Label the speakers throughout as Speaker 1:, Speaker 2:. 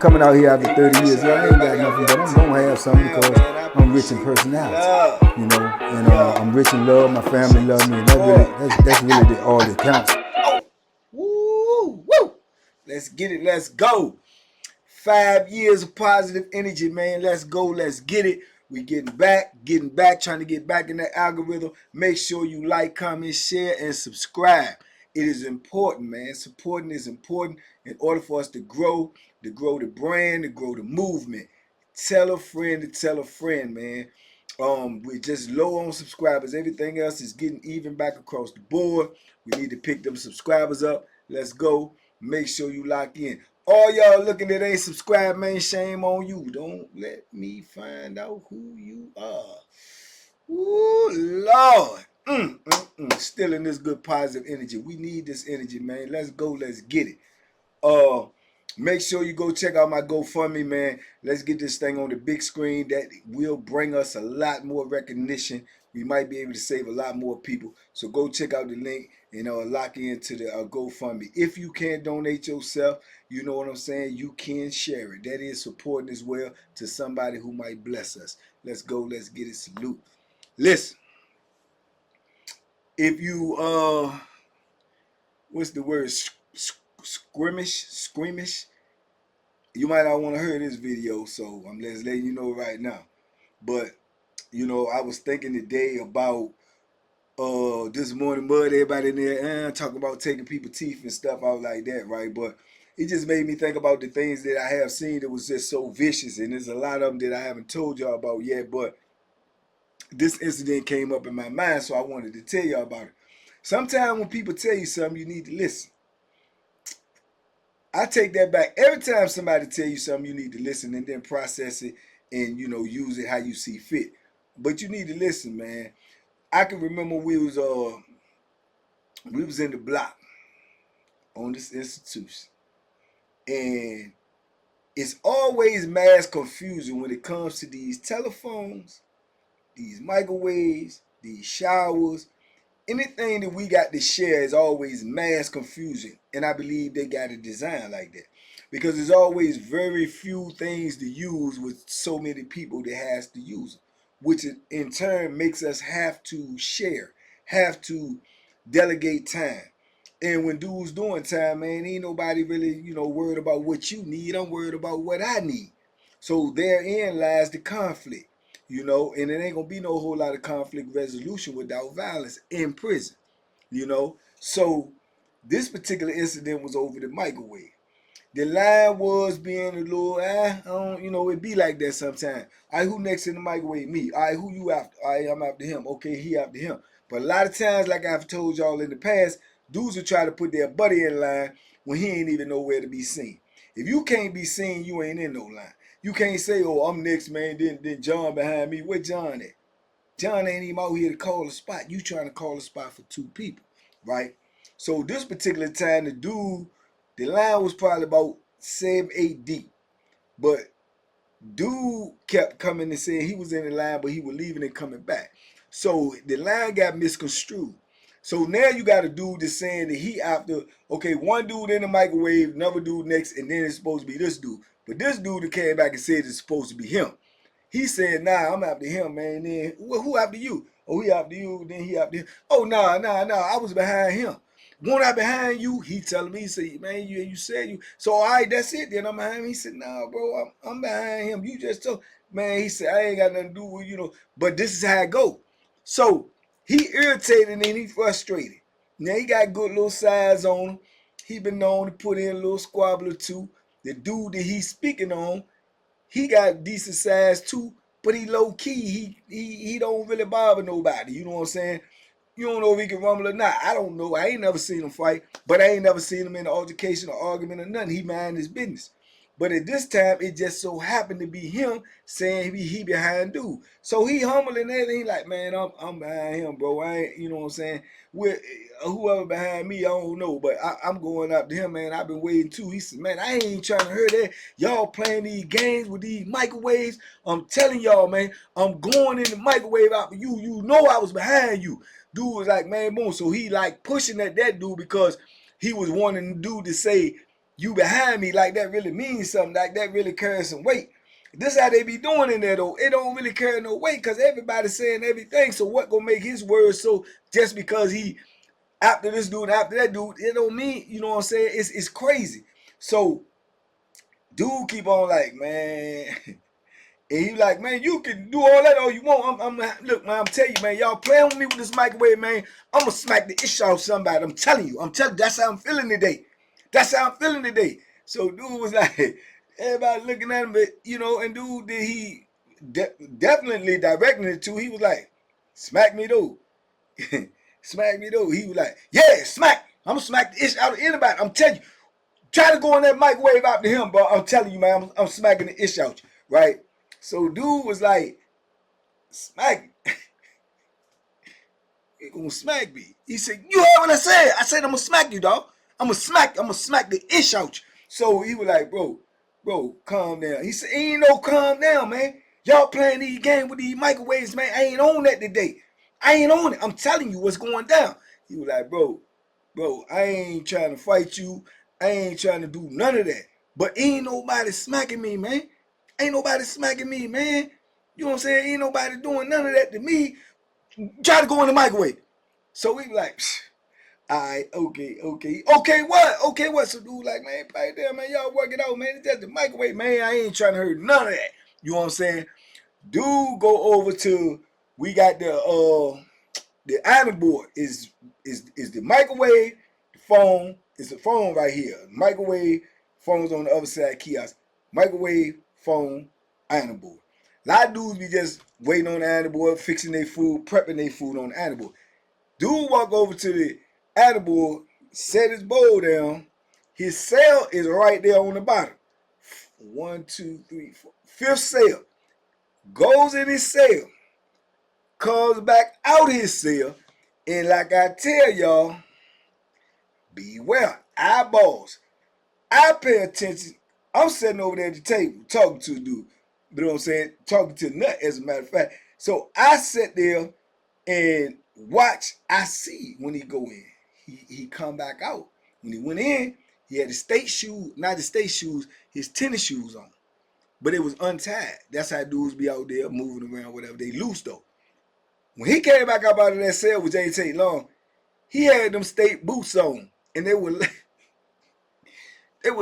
Speaker 1: coming out here after 30 years. Yeah, I ain't got nothing, but I'm gonna have something because I'm rich in personality, you know, and I'm rich in love. My family love me, and that's really all that counts.
Speaker 2: Woo, woo. Let's get it. Let's go. 5 years of positive energy, man. Let's go. Let's get it. We getting back, trying to get back in that algorithm. Make sure you like, comment, share, and subscribe. It is important, man. Supporting is important in order for us to grow the brand, to grow the movement. Tell a friend to tell a friend, man. We're just low on subscribers. Everything else is getting even back across the board. We need to pick them subscribers up. Let's go. Make sure you lock in. All y'all looking that ain't subscribed, man, shame on you. Don't let me find out who you are. Ooh, Lord. Still in this good positive energy. We need this energy, man. Let's go. Let's get it. Make sure you go check out my GoFundMe, man. Let's get this thing on the big screen. That will bring us a lot more recognition. We might be able to save a lot more people. So go check out the link and lock into the GoFundMe. If you can't donate yourself, you know what I'm saying, you can share it. That is supporting as well to somebody who might bless us. Let's go. Let's get it. Salute. Listen. If you, what's the word? Squeamish. You might not want to hear this video, so I'm just letting you know right now. But, you know, I was thinking today about this morning mud, everybody in there talking about taking people's teeth and stuff out like that, right? But it just made me think about the things that I have seen that was just so vicious, and there's a lot of them that I haven't told y'all about yet, but this incident came up in my mind, so I wanted to tell y'all about it. Sometimes when people tell you something, you need to listen. I take that back. Every time somebody tell you something, you need to listen and then process it and, you know, use it how you see fit. But you need to listen, man. I can remember we was in the block on this institution. And it's always mass confusion when it comes to these telephones, these microwaves, these showers. Anything that we got to share is always mass confusion. And I believe they got it designed like that. Because there's always very few things to use with so many people that has to use them. Which in turn makes us have to share, have to delegate time. And when dudes doing time, man, ain't nobody really, you know, worried about what you need. I'm worried about what I need. So therein lies the conflict, you know, and it ain't gonna be no whole lot of conflict resolution without violence in prison, you know. So this particular incident was over the microwave. The line was being a little, I don't, you know, it be like that sometimes. All right, who next in the microwave? Me. All right, who you after? All right, I'm after him. Okay, he after him. But a lot of times, like I've told y'all in the past, dudes will try to put their buddy in line when he ain't even nowhere to be seen. If you can't be seen, you ain't in no line. You can't say, oh, I'm next, man, then John behind me. Where John at? John ain't even out here to call a spot. You trying to call a spot for two people, right? So this particular time, the line was probably about 7, 8 deep. But dude kept coming and saying he was in the line, but he was leaving and coming back. So the line got misconstrued. So now you got a dude that's saying that he after, okay, one dude in the microwave, another dude next, and then it's supposed to be this dude. But this dude that came back and said it's supposed to be him. He said, nah, I'm after him, man. Then who after you? Oh, he after you, then he after him. Oh, nah, I was behind him. One out behind you, he telling me, he said, man, you said you. So, all right, that's it. Then I'm behind him. He said, nah, bro, I'm behind him. You just told, man, he said, I ain't got nothing to do with, you know, but this is how it go. So, he irritated and he frustrated. Now, he got good little size on him. He been known to put in a little squabble or two. The dude that he's speaking on, he got decent size too, but he low key. He don't really bother nobody. You know what I'm saying? You don't know if he can rumble or not. I don't know. I ain't never seen him fight, but I ain't never seen him in an altercation or argument or nothing. He mind his business. But at this time, it just so happened to be him saying he behind dude. So he humble and everything. He like, man, I'm behind him, bro. I ain't, you know what I'm saying? With whoever behind me, I don't know, but I'm going up to him, man. I've been waiting too. He said, man, I ain't trying to hear that. Y'all playing these games with these microwaves. I'm telling y'all, man, I'm going in the microwave out for you. You know I was behind you. Dude was like, man, boom. So he like pushing at that dude because he was wanting the dude to say, you behind me, like that really means something, like that really carries some weight. This how they be doing in there though. It don't really carry no weight because everybody's saying everything. So what gonna make his words so just because he after this dude, after that dude, it don't mean, you know what I'm saying? It's crazy. So dude keep on like, man. And he like, man, you can do all that all you want. Look, man, I'm telling you, man, y'all playing with me with this microwave, man. I'm gonna smack the ish out of somebody. I'm telling you, that's how I'm feeling today. That's how I'm feeling today. So dude was like, everybody looking at him, but you know, and dude did he definitely directing it to. He was like, smack me though. Smack me though. He was like, yeah, smack. I'm gonna smack the ish out of anybody. I'm telling you. Try to go in that microwave after him, bro. I'm telling you, man, I'm smacking the ish out, right? So dude was like, smack me. He gonna smack me. He said, you heard what I said? I said I'm gonna smack you, dog. I'm gonna smack the ish out you. So he was like, bro, calm down. He said, ain't no calm down, man. Y'all playing these games with these microwaves, man. I ain't on that today. I ain't on it. I'm telling you what's going down. He was like, bro, I ain't trying to fight you. I ain't trying to do none of that. But ain't nobody smacking me, man. Ain't nobody smacking me, man. You know what I'm saying? Ain't nobody doing none of that to me. Try to go in the microwave. So we like, all right, okay, what? So dude like, man, right there, man, y'all work it out, man. It's just the microwave, man. I ain't trying to hurt none of that. You know what I'm saying? Dude go over to, we got the iron board is the microwave, the phone. It's the phone right here. Microwave, phone's on the other side, kiosk. Microwave, phone, iron board. A lot of dudes be just waiting on the iron board, fixing their food, prepping their food on the iron board. Dude walk over to the iron board, set his bowl down. His cell is right there on the bottom. 1, 2, 3, 4. Fifth cell. Goes in his cell. Comes back out his cell. And like I tell y'all, beware. Eyeballs. I pay attention. I'm sitting over there at the table talking to a dude. You know what I'm saying? Talking to Nut, as a matter of fact. So I sit there and watch. I see when he go in. He come back out. When he went in, he had his state shoes, not his state shoes, his tennis shoes on. But it was untied. That's how dudes be out there moving around, whatever. They loose though. When he came back up out of that cell, which ain't take long, he had them state boots on. And they were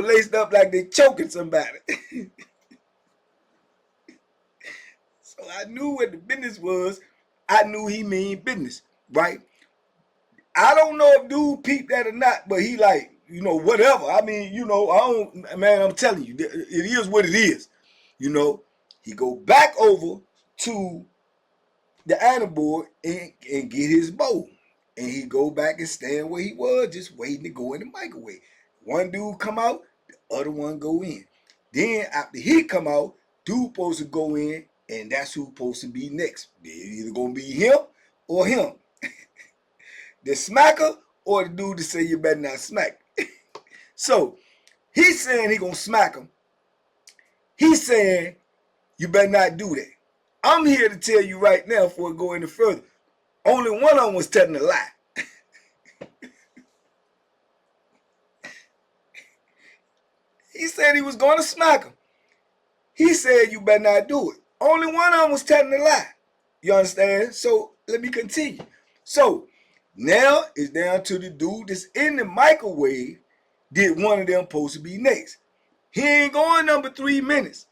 Speaker 2: laced up like they choking somebody. So I knew what the business was. I knew he mean business, right? I don't know if dude peeped that or not, but he like, you know, whatever. I mean, you know, I'm telling you, it is what it is. You know, he go back over to the iron board and get his bowl. And he go back and stand where he was, just waiting to go in the microwave. One dude come out, the other one go in. Then after he come out, dude supposed to go in, and that's who supposed to be next. They're either gonna be him or him. The smacker or the dude that say you better not smack. So he's saying he gonna smack him. He's saying you better not do that. I'm here to tell you right now before I go any further. Only one of them was telling a lie. He said he was going to smack him. He said you better not do it. Only one of them was telling a lie. You understand? So let me continue. So now it's down to the dude that's in the microwave. Did one of them supposed to be next? He ain't going number 3 minutes.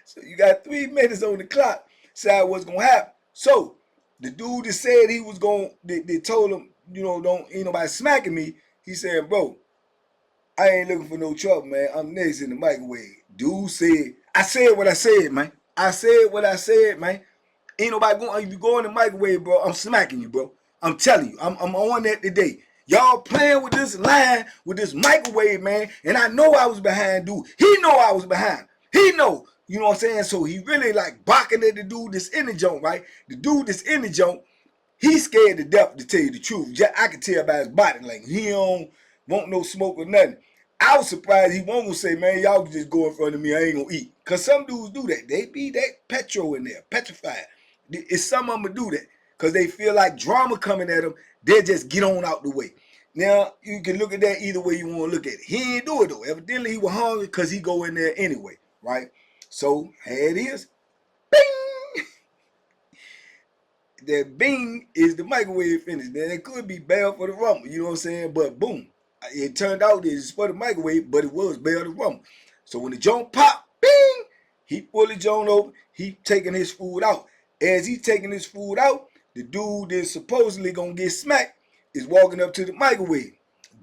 Speaker 2: So you got 3 minutes on the clock. Decide what's gonna happen. So the dude that said he was going, they told him, you know, ain't nobody smacking me. He said, bro, I ain't looking for no trouble, man. I'm next in the microwave. Dude said, I said what I said, man. I said what I said, man. Ain't nobody going, if you go in the microwave, bro, I'm smacking you, bro. I'm telling you, I'm on that today. Y'all playing with this line, with this microwave, man. And I know I was behind dude. He know I was behind. He know. You know what I'm saying? So he really like barking at the dude that's in the joint, right? The dude that's in the joint, he's scared to death, to tell you the truth. I can tell by his body language. He don't want no smoke or nothing. I was surprised he won't gonna say, man, y'all can just go in front of me. I ain't gonna eat. Because some dudes do that. They be that petro in there, petrified. It's some of them do that. Because they feel like drama coming at them. They just get on out the way. Now, you can look at that either way you want to look at it. He ain't do it, though. Evidently, he was hungry because he go in there anyway, right? So, here it is. Bing! That bing is the microwave finish. Now, it could be bad for the rumble, you know what I'm saying? But, boom. It turned out it's for the microwave, but it was bad to rumble. So, when the joint pop, bing! He pull the joint open. He taking his food out. As he taking his food out, the dude that's supposedly going to get smacked is walking up to the microwave.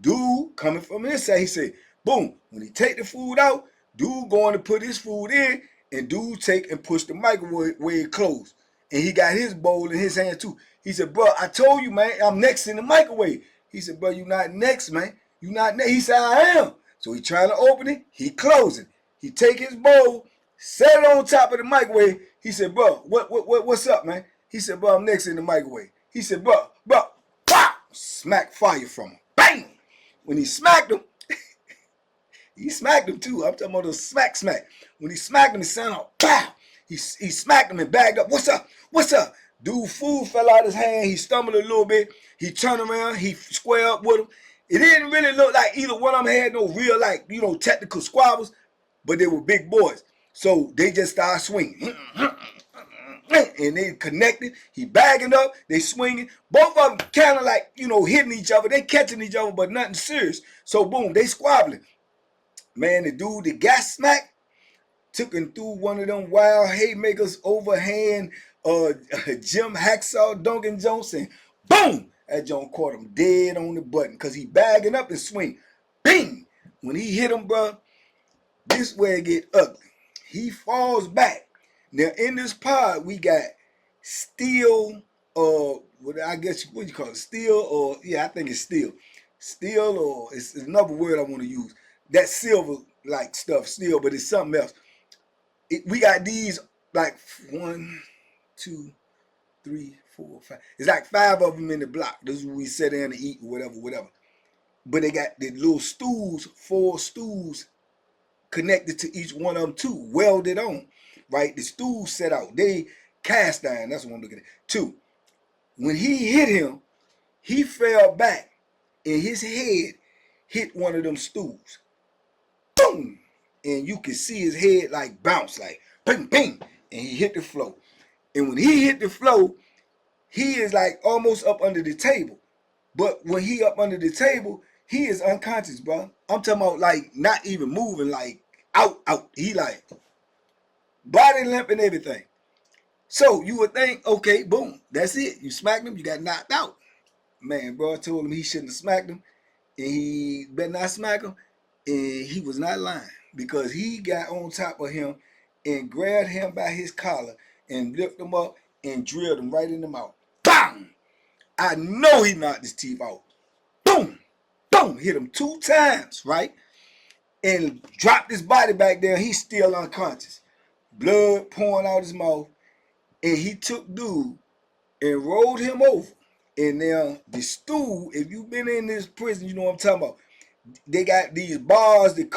Speaker 2: Dude coming from inside, he said, boom, when he take the food out, dude going to put his food in, and dude take and push the microwave closed. And he got his bowl in his hand too. He said, bro, I told you, man, I'm next in the microwave. He said, bro, you not next, man. You not next. He said, I am. So he trying to open it, he closing. He take his bowl, set it on top of the microwave. He said, bro, what's up, man? He said, bro, I'm next in the microwave. He said, bro, pop! Smack fire from him. Bang! When he smacked him, he smacked him too. I'm talking about the smack. When he smacked him, it sounded like, pow! He smacked him and bagged up. What's up? Dude, food fell out his hand. He stumbled a little bit. He turned around. He squared up with him. It didn't really look like either one of them had no real, like, technical squabbles, but they were big boys. So they just started swinging. And they connected. He bagging up. They swinging. Both of them kind of like, hitting each other. They catching each other, but nothing serious. So, boom, they squabbling. Man, the dude that got smacked took him through one of them wild haymakers overhand Jim Hacksaw Duncan Johnson. Boom! That John caught him dead on the button because he bagging up and swing. Bing! When he hit him, bro, this way it get ugly. He falls back. Now, in this pod, we got steel, what you call it? Steel, or, yeah, I think it's steel. Steel, or it's another word I want to use. That silver-like stuff, steel, but it's something else. We got these, like, 1, 2, 3, 4, 5. It's like 5 of them in the block. This is when we sit down and eat, whatever. But they got the little stools, 4 stools, connected to each one of them too, welded on, right? The stools set out. They cast iron. That's what I'm looking at. 2. When he hit him, he fell back, and his head hit one of them stools. Boom! And you can see his head like bounce, like ping, ping, and he hit the floor. And when he hit the floor, he is like almost up under the table. But when he up under the table, he is unconscious, bro. I'm talking about like not even moving, like out. He like body limp and everything. So you would think, okay, boom, that's it. You smacked him, you got knocked out. Man, bro, I told him he shouldn't have smacked him, and he better not smack him, and he was not lying because he got on top of him and grabbed him by his collar and lifted him up and drilled him right in the mouth. Bang! I know he knocked his teeth out. Boom! Boom! Hit him 2 times, right? And dropped his body back there. He's still unconscious. Blood pouring out his mouth. And he took dude and rolled him over. And now the stool, if you've been in this prison, you know what I'm talking about. They got these bars that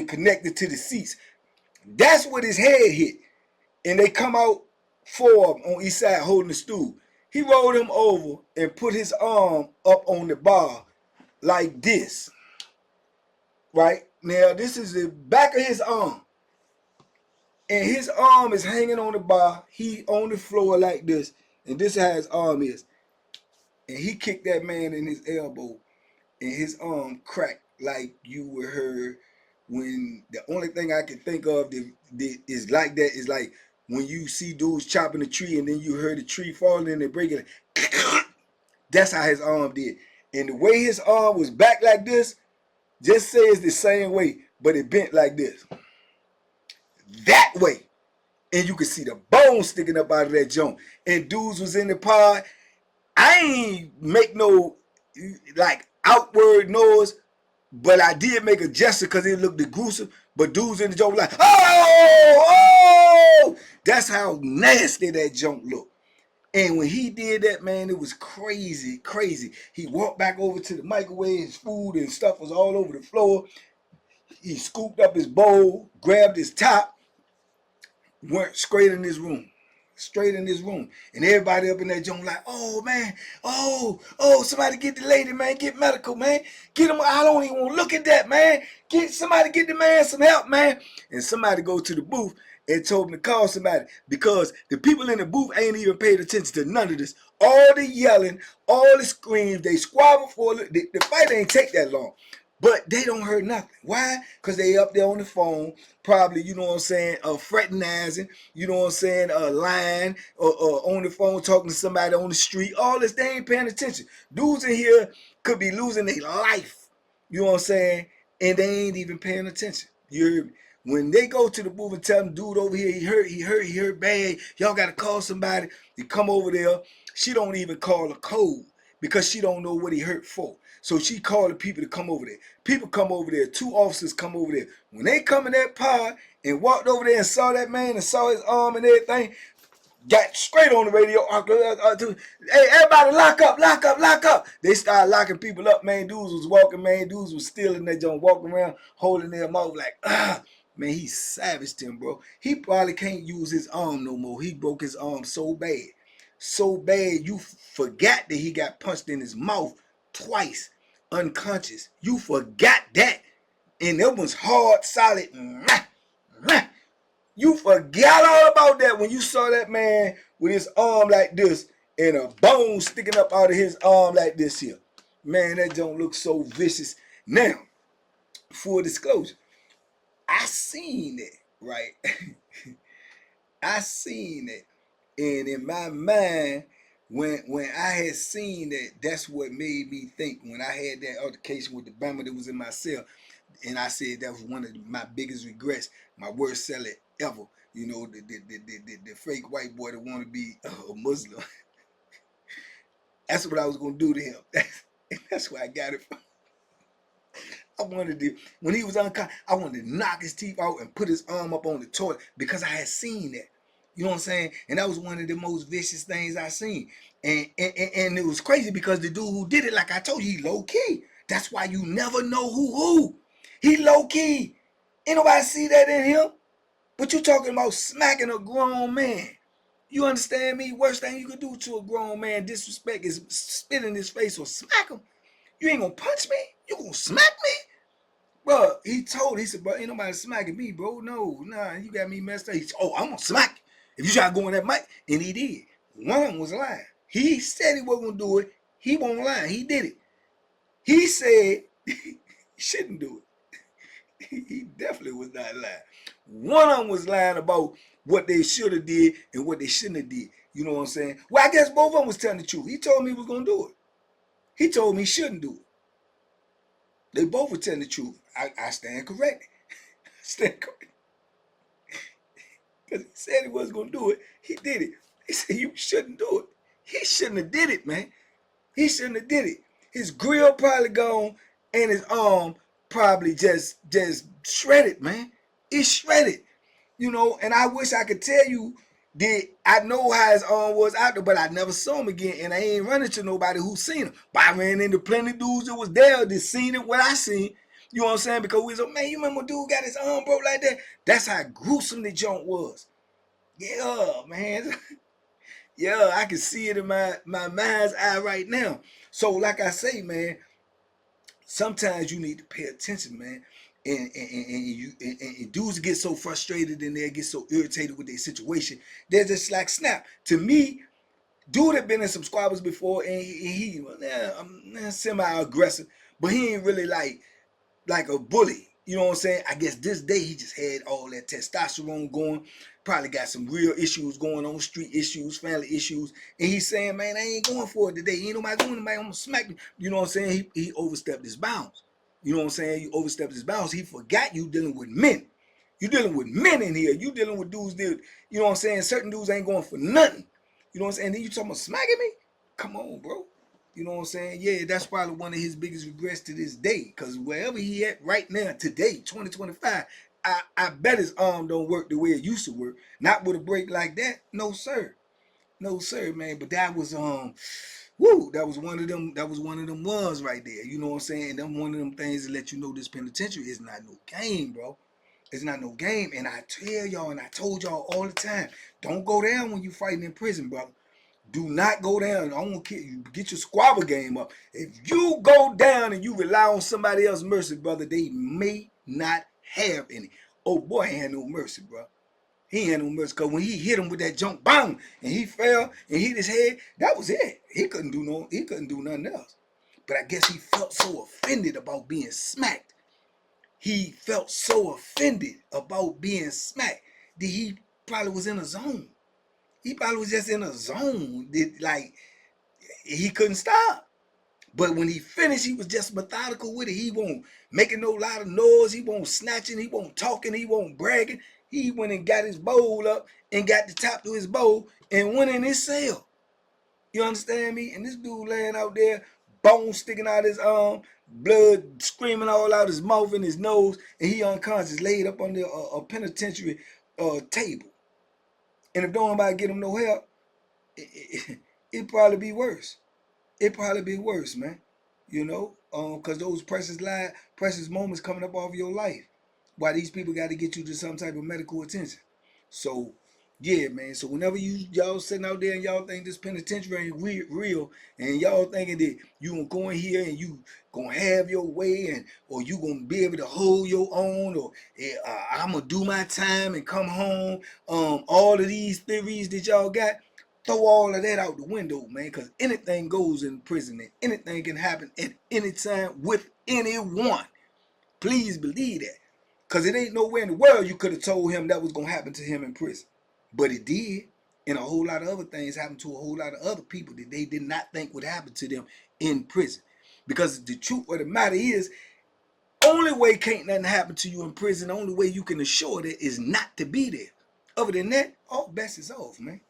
Speaker 2: connected to the seats. That's what his head hit. And they come out 4 on each side holding the stool. He rolled him over and put his arm up on the bar like this. Right? Now, this is the back of his arm. And his arm is hanging on the bar. He on the floor like this. And this is how his arm is. And he kicked that man in his elbow. And his arm cracked like you would heard when the only thing I can think of that is like that is like when you see dudes chopping a tree and then you heard the tree falling and they break it. That's how his arm did. And the way his arm was back like this, just say it's the same way, but it bent like this. That way. And you could see the bone sticking up out of that joint. And dudes was in the pod. I ain't make no like outward noise, but I did make a gesture because it looked gruesome. But dudes in the joint were like, oh! That's how nasty that joint looked. And when he did that, man, it was crazy. He walked back over to the microwave. His food and stuff was all over the floor. He scooped up his bowl, grabbed his top, went straight in his room. straight in this room. And everybody up in that joint like, oh, man, oh, somebody get the lady, man, get medical, man. Get him, I don't even want to look at that, man. Somebody get the man some help, man. And somebody go to the booth and told him to call somebody because the people in the booth ain't even paid attention to none of this. All the yelling, all the screams, they squabble for the fight ain't take that long. But they don't hurt nothing. Why? Because they up there on the phone, probably, you know what I'm saying, fraternizing, you know what I'm saying, lying, or on the phone talking to somebody on the street. All this, they ain't paying attention. Dudes in here could be losing their life, you know what I'm saying, and they ain't even paying attention. You hear me? When they go to the booth and tell them, dude over here, he hurt bad, y'all got to call somebody. You come over there, she don't even call a code because she don't know what he hurt for. So she called the people to come over there. People come over there. 2 officers come over there. When they come in that pod and walked over there and saw that man and saw his arm and everything, got straight on the radio. Hey, everybody lock up, lock up, lock up. They started locking people up, man. Dudes was walking, man. Dudes was stealing that joint, walking around, holding their mouth like, man, he savaged him, bro. He probably can't use his arm no more. He broke his arm so bad. So bad, you forgot that he got punched in his mouth twice, unconscious. You forgot that. And it was hard, solid. You forgot all about that when you saw that man with his arm like this and a bone sticking up out of his arm like this here. Man, that don't look so vicious. Now, full disclosure, I seen it, right? I seen it. And in my mind, when I had seen that, that's what made me think. When I had that altercation with the Bama that was in my cell, and I said that was one of my biggest regrets, my worst seller ever. You know, the fake white boy that want to be a Muslim. That's what I was going to do to him. That's where I got it from. I wanted to, when he was unconscious, I wanted to knock his teeth out and put his arm up on the toilet because I had seen that. You know what I'm saying? And that was one of the most vicious things I seen. And it was crazy because the dude who did it, like I told you, he low key. That's why you never know who. He low key. Ain't nobody see that in him. But you talking about smacking a grown man. You understand me? Worst thing you could do to a grown man, disrespect, is spit in his face or smack him. You ain't gonna punch me? You gonna smack me? Bro, he said, bro, ain't nobody smacking me, bro. No, nah, you got me messed up. He said, oh, I'm gonna smack you. If you try to go in that mic, and he did. One of them was lying. He said he wasn't gonna do it. He won't lie. He did it. He said he shouldn't do it. He definitely was not lying. One of them was lying about what they should have did and what they shouldn't have did. You know what I'm saying? Well, I guess both of them was telling the truth. He told me he was gonna do it. He told me he shouldn't do it. They both were telling the truth. I stand corrected. Stand corrected. Because he said he wasn't going to do it. He did it. He said you shouldn't do it. He shouldn't have did it, man. He shouldn't have did it. His grill probably gone and his arm probably just shredded, man. It's shredded. You know, and I wish I could tell you that I know how his arm was out there, but I never saw him again, and I ain't running to nobody who seen him. But I ran into plenty of dudes that was there that seen it, what I seen. You know what I'm saying? Because we was like, man, you remember dude got his arm broke like that? That's how gruesome the joint was. Yeah, man. Yeah, I can see it in my mind's eye right now. So like I say, man, sometimes you need to pay attention, man. And dudes get so frustrated and they get so irritated with their situation. They're just like snap. To me, dude had been in some squabbles before and he semi-aggressive, but he ain't really like a bully. You know what I'm saying? I guess this day he just had all that testosterone going. Probably got some real issues going on, street issues, family issues. And he's saying, man, I ain't going for it today. Ain't nobody going to, man, I'm going to smack you. You know what I'm saying? He overstepped his bounds. You know what I'm saying? You overstepped his bounds. He forgot you dealing with men. You dealing with men in here. You dealing with dudes that, you know what I'm saying? Certain dudes ain't going for nothing. You know what I'm saying? And then you talking about smacking me? Come on, bro. You know what I'm saying? Yeah, that's probably one of his biggest regrets to this day. Because wherever he at right now, today, 2025, I bet his arm don't work the way it used to work. Not with a break like that. No, sir. No, sir, man. But that was that was one of them ones right there. You know what I'm saying? That one of them things that let you know this penitentiary is not no game, bro. It's not no game. And I tell y'all, and I told y'all all the time, don't go down when you fighting in prison, brother. Do not go down. I don't care. You get your squabble game up. If you go down and you rely on somebody else's mercy, brother, they may not have any. Oh boy, he had no mercy, bro. He had no mercy, because when he hit him with that jump, bang, and he fell and hit his head, that was it. He couldn't do nothing else. But I guess he felt so offended about being smacked. He felt so offended about being smacked that he probably was in a zone. He probably was just in a zone that, like, he couldn't stop. But when he finished, he was just methodical with it. He won't making no loud of noise. He won't snatching. He won't talking. He won't bragging. He went and got his bowl up and got the top to his bowl and went in his cell. You understand me? And this dude laying out there, bones sticking out his arm, blood screaming all out his mouth and his nose, and he unconscious, laid up under a penitentiary table. And if don't nobody get him no help, it'd probably be worse. It'd probably be worse, man. You know, because those precious moments coming up off your life, why these people got to get you to some type of medical attention. So, yeah, man. So whenever y'all sitting out there and y'all think this penitentiary ain't real, and y'all thinking that you gonna go in here and you gonna have your way, and or you gonna be able to hold your own, or I'm gonna do my time and come home. All of these theories that y'all got, throw all of that out the window, man. Because anything goes in prison, and anything can happen at any time with anyone. Please believe that. Because it ain't nowhere in the world you could have told him that was going to happen to him in prison. But it did. And a whole lot of other things happened to a whole lot of other people that they did not think would happen to them in prison. Because the truth of the matter is, only way can't nothing happen to you in prison, the only way you can assure that is not to be there. Other than that, all bets is off, man.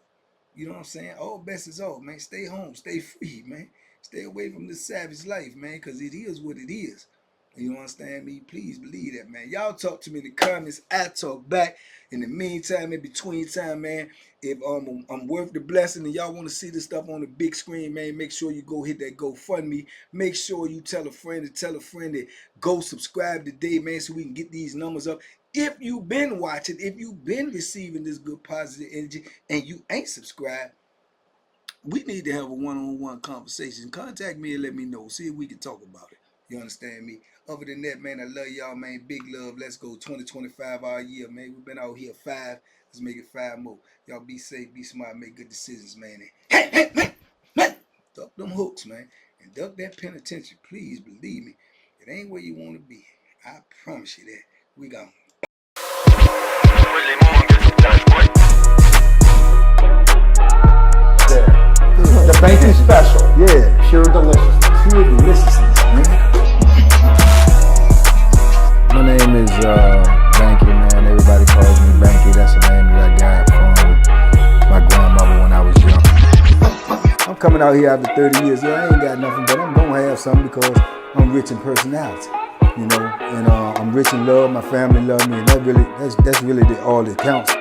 Speaker 2: You know what I'm saying? All bets is off, man. Stay home. Stay free, man. Stay away from this savage life, man, because it is what it is. You understand me? Please believe that, man. Y'all talk to me in the comments. I talk back. In the meantime, in between time, man, if I'm worth the blessing and y'all want to see this stuff on the big screen, man, make sure you go hit that GoFundMe. Make sure you tell a friend that go subscribe today, man, so we can get these numbers up. If you've been watching, if you've been receiving this good positive energy and you ain't subscribed, we need to have a one-on-one conversation. Contact me and let me know. See if we can talk about it. You understand me? Other than that, man, I love y'all, man. Big love. Let's go 2025 our year, man. We've been out here 5. Let's make it 5 more. Y'all be safe, be smart, make good decisions, man. Hey, duck them hooks, man. And duck that penitentiary. Please believe me. It ain't where you want to be. I promise you that. We gone.
Speaker 3: The Banky special.
Speaker 1: Yeah.
Speaker 3: Pure deliciousness.
Speaker 1: Pure deliciousness, man. My name is Banky, man. Everybody calls me Banky. That's the name that I got from my grandmother when I was young. I'm coming out here after 30 years. Yeah, I ain't got nothing, but I'm gonna have something because I'm rich in personality, you know, and I'm rich in love. My family love me, and that's really all that counts.